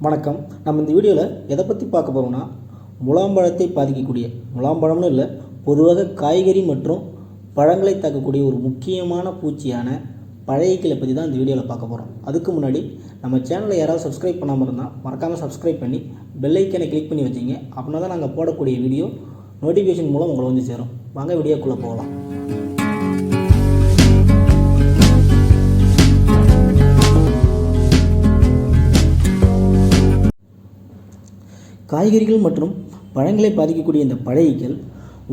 வணக்கம். நம்ம இந்த வீடியோவில் எதை பற்றி பார்க்க போகிறோம்னா, முலாம்பழத்தை பாதிக்கக்கூடிய, முலாம்பழம்னு இல்லை, பொதுவாக காய்கறி மற்றும் பழங்களை தாக்கக்கூடிய ஒரு முக்கியமான பூச்சியான பழையக்கிளை பற்றி தான் இந்த வீடியோவில் பார்க்க போகிறோம். அதுக்கு முன்னாடி நம்ம சேனலை யாராவது சப்ஸ்கிரைப் பண்ணாமல் இருந்தால் மறக்காமல் சப்ஸ்கிரைப் பண்ணி பெல் ஐக்கனை கிளிக் பண்ணி வச்சிங்க. அப்படின்னா தான் நாங்கள் போடக்கூடிய வீடியோ நோட்டிஃபிகேஷன் மூலம் உங்களை வந்து சேரும். வாங்க வீடியோக்குள்ளே போகலாம். காய்கறிகள் மற்றும் பழங்களை பாதிக்கக்கூடிய இந்த பழையக்கள்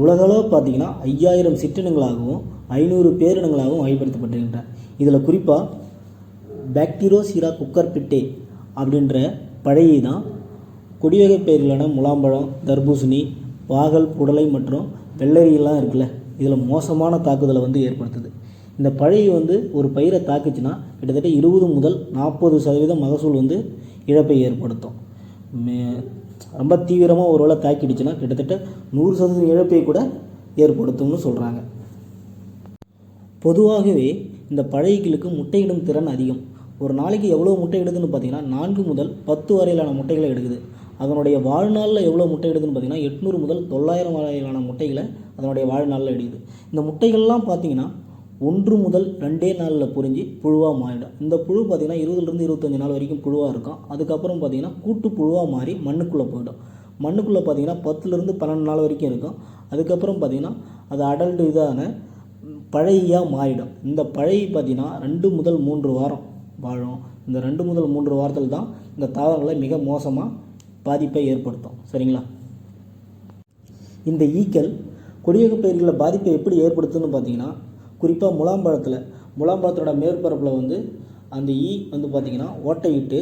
உலகளவு பார்த்திங்கன்னா 5000 சிற்றினங்களாகவும் 500 பேரினங்களாகவும் வகைப்படுத்தப்பட்டிருக்கின்றன. இதில் குறிப்பாக பாக்டீரோசிரா குக்கர்பிட்டே அப்படின்ற பழையை தான் கொடிவகை பயிர்களான முலாம்பழம், தர்பூசணி, பாகல், புடலை மற்றும் வெள்ளரியெல்லாம் இருக்குல்ல, இதில் மோசமான தாக்குதலை ஏற்படுத்துது. இந்த பழையை ஒரு பயிரை தாக்குச்சுன்னா கிட்டத்தட்ட 20 முதல் 40% மகசூல் இழப்பை ஏற்படுத்தும். ரொம்ப தீவிரமாக ஒரு வேளை தாக்கிடுச்சுன்னா கிட்டத்தட்ட 100% இழப்பை கூட ஏற்படுத்தும்னு சொல்கிறாங்க. பொதுவாகவே இந்த பழையக்கிளுக்கு முட்டையிடும் திறன் அதிகம். ஒரு நாளைக்கு எவ்வளோ முட்டை இடுதுன்னு பார்த்தீங்கன்னா 4 முதல் 10 வரையிலான முட்டைகளை எடுக்குது. அதனுடைய வாழ்நாளில் எவ்வளோ முட்டை எடுக்குதுன்னு பார்த்தீங்கன்னா 800 முதல் 900 வரையிலான முட்டைகளை அதனுடைய வாழ்நாளில் எடுக்குது. இந்த முட்டைகள்லாம் பார்த்தீங்கன்னா 1 முதல் 2 நாளில் பொரிஞ்சு புழுவாக மாறிடும். இந்த புழு பார்த்திங்கன்னா 20லேருந்து 25 நாள் வரைக்கும் புழுவாக இருக்கும். அதுக்கப்புறம் பார்த்திங்கன்னா கூட்டு புழுவாக மாறி மண்ணுக்குள்ளே போயிடும். மண்ணுக்குள்ளே பார்த்திங்கன்னா 10லேருந்து 12 நாள் வரைக்கும் இருக்கும். அதுக்கப்புறம் பார்த்திங்கன்னா அது அடல்ட் இதான பழையாக மாறிடும். இந்த பழைய பார்த்திங்கன்னா 2 முதல் 3 வாரம் வாழும். இந்த 2 முதல் 3 வாரத்தில் தான் இந்த தாவரங்களை மிக மோசமாக பாதிப்பை ஏற்படுத்தும். சரிங்களா? இந்த ஈக்கள் கொடிவகை பயிர்களில் பாதிப்பை எப்படி ஏற்படுத்துன்னு பார்த்திங்கன்னா, குறிப்பாக முலாம்பழத்தோட மேற்பரப்பில் அந்த ஈ பார்த்திங்கன்னா ஓட்டையிட்டு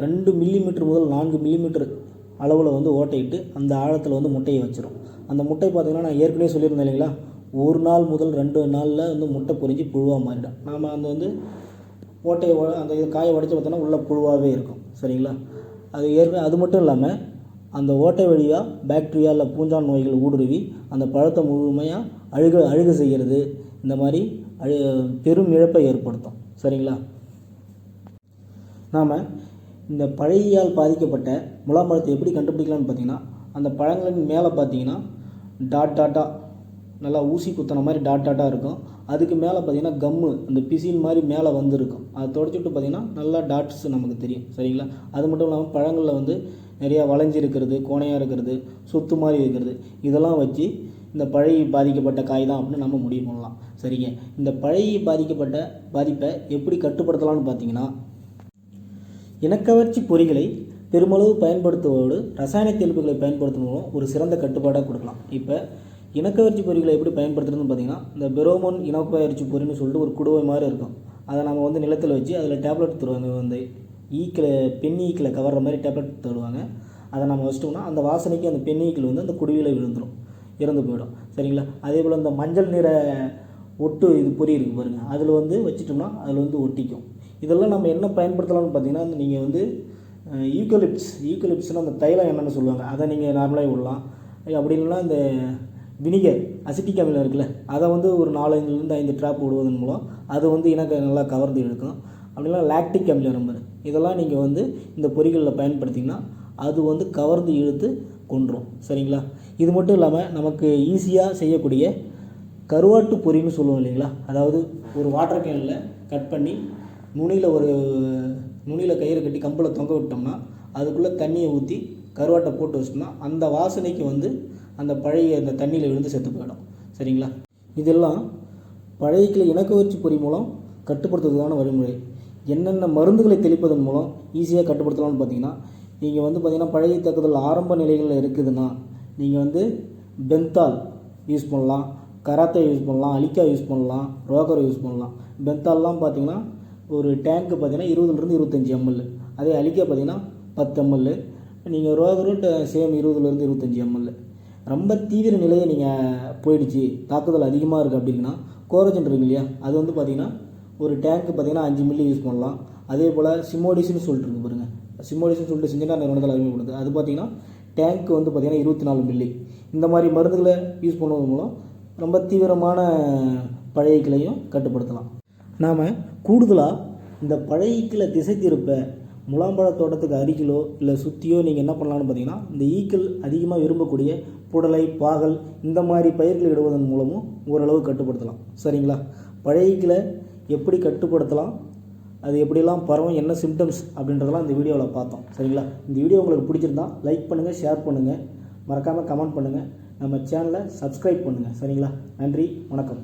2 மில்லிமீட்டர் முதல் 4 மில்லிமீட்டர் அளவில் ஓட்டையிட்டு அந்த ஆழத்தில் முட்டையை வச்சிடும். அந்த முட்டை பார்த்திங்கன்னா நான் ஏற்கனவே சொல்லியிருந்தேன் இல்லைங்களா, 1 நாள் முதல் 2 நாளில் முட்டை பொரிஞ்சு புழுவாக மாறிடும். நாம் அந்த ஓட்டையை அந்த காயை உடைச்சி பார்த்தோன்னா உள்ள புழுவாகவே இருக்கும். சரிங்களா? அது மட்டும் இல்லாமல் அந்த ஓட்டை வழியாக பாக்டீரியா இல்லை பூஞ்சான் நோய்கள் ஊடுருவி அந்த பழத்தை முழுமையாக அழுக செய்கிறது. இந்த மாதிரி பெரும் இழப்பை ஏற்படுத்தும். சரிங்களா? நாம் இந்த பழையால் பாதிக்கப்பட்ட முலாம்பழத்தை எப்படி கண்டுபிடிக்கலான்னு பார்த்தீங்கன்னா, அந்த பழங்களின் மேலே பார்த்தீங்கன்னா டாட்டாக நல்லா ஊசி குத்தின மாதிரி டாட்டாக இருக்கும். அதுக்கு மேலே பார்த்திங்கன்னா கம்மு அந்த பிசின் மாதிரி மேலே இருக்கும். அதை தொடச்சிட்டு பார்த்திங்கன்னா நல்லா டாட்ஸ் நமக்கு தெரியும். சரிங்களா? அது மட்டும் இல்லாமல் பழங்களில் நிறையா வளைஞ்சி இருக்கிறது, கோணையாக இருக்கிறது, சொத்து மாதிரி இருக்கிறது, இதெல்லாம் வச்சு இந்த பழைய பாதிக்கப்பட்ட காய் தான் அப்படின்னு நம்ம முடிவு பண்ணலாம். சரிங்க? இந்த பழைய பாதிக்கப்பட்ட பாதிப்பை எப்படி கட்டுப்படுத்தலாம்னு பார்த்தீங்கன்னா, இனக்கவர்ச்சி பொறிகளை பெருமளவு பயன்படுத்துவதோடு ரசாயன தெளிப்புகளை பயன்படுத்தும் மூலம் ஒரு சிறந்த கட்டுப்பாடாக கொடுக்கலாம். இப்போ இனக்கவர்ச்சி பொறிகளை எப்படி பயன்படுத்துறதுன்னு பார்த்தீங்கன்னா, இந்த பெரோமோன் இனக்கவர்ச்சி பொறின்னு சொல்லிட்டு ஒரு குடுவை மாதிரி இருக்கும். அதை நம்ம நிலத்தில் வச்சு அதில் டேப்லெட் தருவாங்க. ஈக்களை பெண் ஈக்களை கவர்ற மாதிரி டேப்லெட் தருவாங்க. அதை நம்ம வச்சிட்டோம்னா அந்த வாசனைக்கு அந்த பெண் ஈக்கள் அந்த குடுவையில் விழுந்துடும், இறந்து போயிடும். சரிங்களா? அதே போல் இந்த மஞ்சள் நிற ஒட்டு பொறி இருக்குது பாருங்கள், அதில் வச்சிட்டோம்னா அதில் ஒட்டிக்கும். இதெல்லாம் நம்ம என்ன பயன்படுத்தலாம்னு பார்த்தீங்கன்னா, நீங்கள் யூக்கலிப்ஸ்னால் அந்த தைலம் என்னென்னு சொல்லுவாங்க, அதை நீங்கள் நார்மலாக விடலாம். அப்படி இல்லைன்னா இந்த வினிகர் அசிட்டிக் அமிலம் இருக்குல்ல, அதை ஒரு 4-5 ட்ராப் விடுவதன் மூலம் அது எனக்கு நல்லா கவர்ந்து இழுக்கும். அப்படின்னா லாக்டிக் அமிலம் நம்பர், இதெல்லாம் நீங்கள் இந்த பொறிகளில் பயன்படுத்திங்கன்னா அது கவர்ந்து இழுத்து கொன்றும். சரிங்களா? இது மட்டும் இல்லாமல் நமக்கு ஈஸியாக செய்யக்கூடிய கருவாட்டு பொறின்னு சொல்லுவோம் இல்லைங்களா, அதாவது ஒரு வாட்டர் கேனில் கட் பண்ணி நுனியில் கயிறு கட்டி கம்பில் தொங்க விட்டோம்னா அதுக்குள்ளே தண்ணியை ஊற்றி கருவாட்டை போட்டு வச்சோம்னா அந்த வாசனைக்கு அந்த பழைய அந்த தண்ணியில் விழுந்து செத்து போயிடும். சரிங்களா? இதெல்லாம் பழையக்கிளை இனக்கவர்ச்சி பொறி மூலம் கட்டுப்படுத்துவதற்கான வழிமுறை. என்னென்ன மருந்துகளை தெளிப்பதன் மூலம் ஈஸியாக கட்டுப்படுத்தலாம்னு பார்த்தீங்கன்னா, நீங்கள் பார்த்தீங்கன்னா பழைய தாக்குதல் ஆரம்ப நிலைகளில் இருக்குதுன்னா நீங்கள் பென்தால் யூஸ் பண்ணலாம், கராத்தே யூஸ் பண்ணலாம், அலிக்கா யூஸ் பண்ணலாம், ரோகர் யூஸ் பண்ணலாம். பென்தால்லாம் பார்த்தீங்கன்னா ஒரு டேங்க்கு பார்த்தீங்கன்னா 20லேருந்து 25 ml, அதே அலிக்கா பார்த்தீங்கன்னா 10 ml, நீங்கள் ரோகரும் சேம் 20லேருந்து 25 ml. ரொம்ப தீவிர நிலையை நீங்கள் போயிடுச்சு, தாக்குதல் அதிகமாக இருக்குது அப்படின்னா கோரஜன் இருக்கு இல்லையா, அது பார்த்தீங்கன்னா ஒரு டேங்க்கு பார்த்தீங்கன்னா 5 மில்லி யூஸ் பண்ணலாம். அதே போல் சிமோடிஸ்னு சொல்லிட்டு இருக்கு பாருங்கள், சிமோடிஸ்னு சொல்லிட்டு சிஞ்சனா நிறுவனத்தில் அறிமுகப்படுது. அது பார்த்தீங்கன்னா டேங்க்கு பார்த்தீங்கன்னா 24 மில்லி. இந்த மாதிரி மருந்துகளை யூஸ் பண்ணுவதன் மூலம் ரொம்ப தீவிரமான பழையக்களையும் கட்டுப்படுத்தலாம். நாம் கூடுதலாக இந்த பழையக்கிளை திசை திருப்ப முலாம்பழ தோட்டத்துக்கு அருகிலோ இல்லை சுற்றியோ நீங்கள் என்ன பண்ணலான்னு பார்த்தீங்கன்னா, இந்த ஈக்கள் அதிகமாக விரும்பக்கூடிய புடலை, பாகல் இந்த மாதிரி பயிர்கள் இடுவதன் மூலமும் ஓரளவு கட்டுப்படுத்தலாம். சரிங்களா? பழைய ஈக்களை எப்படி கட்டுப்படுத்தலாம், அது எப்படிலாம் பரவும், என்ன சிம்டம்ஸ் அப்படின்றதெல்லாம் இந்த வீடியோவில் பார்த்தோம். சரிங்களா? இந்த வீடியோ உங்களுக்கு பிடிச்சிருந்தா லைக் பண்ணுங்கள், ஷேர் பண்ணுங்கள், மறக்காமல் கமெண்ட் பண்ணுங்கள், நம்ம சேனலை சப்ஸ்கிரைப் பண்ணுங்கள். சரிங்களா? நன்றி, வணக்கம்.